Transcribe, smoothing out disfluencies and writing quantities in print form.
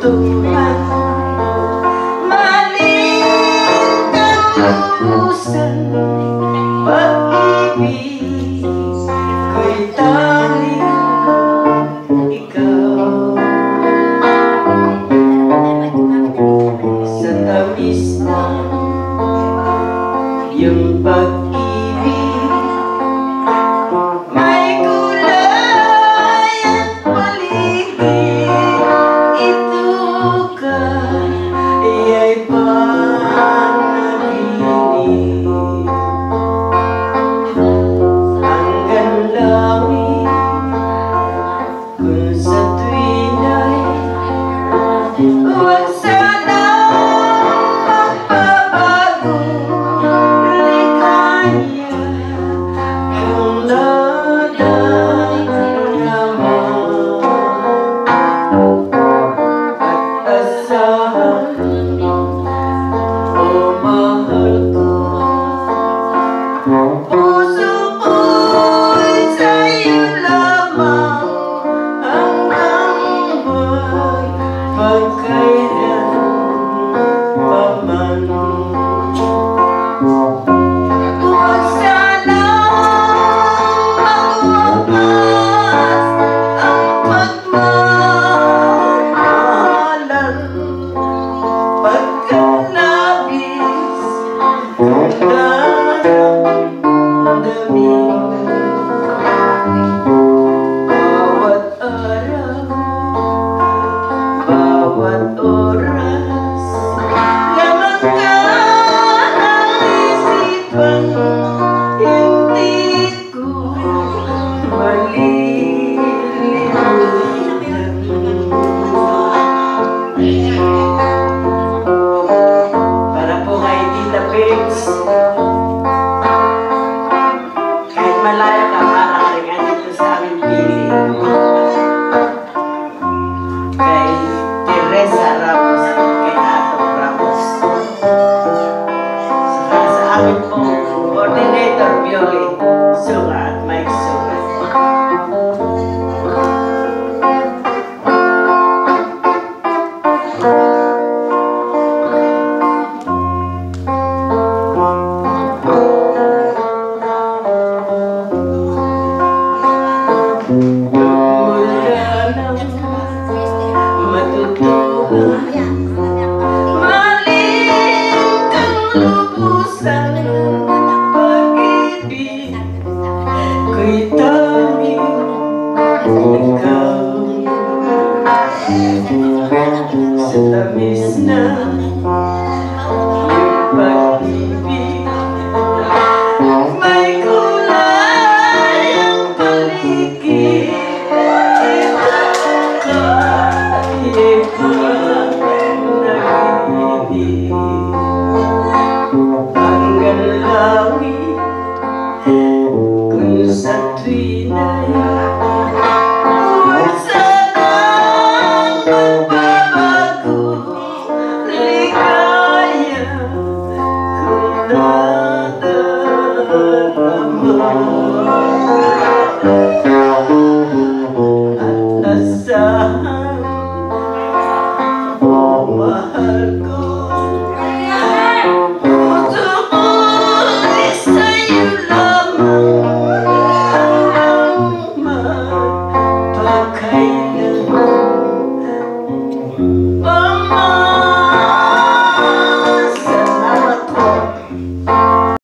natutunan. Maling kalusan, pag-ibig ko'y tanging ikaw. Sa tamis na iyong pag-ibig, may kulay at paligid. Ito ka, iya'y panaginip. Hanggang langit, kung sa tuwina'y huwag sanang magbabago. Ligaya kung nadarama at asahan, o mahal ko. Puso ko'y sa'yo lamang hanggang buhay, pagkailan paman. Huwag sanang magwakas ang pagmamahalan, pagkat labis kong damdamin. Bawat araw, bawat oras, lamang ka ang isipan. Hindi ko malilimutan. Para po kay Tita Pigs, kahit malayo ka, para ka rin andito sa aming piling. Kay Teresa Ramos at kay Ato Ramos. Saka sa amin pong coordinator, Violi Sunga at Mike Sunga. Mula nang matutuhan, maling kang lubusan, pag-ibig ko'y tanging ikaw. Sa tamis na iyong pag-ibig, may kulay ang paligid. Hanggang langit, kung sa tuwina'y huwag sanang magbabago. Ligaya kung nadarama at asahan, o mahal ko.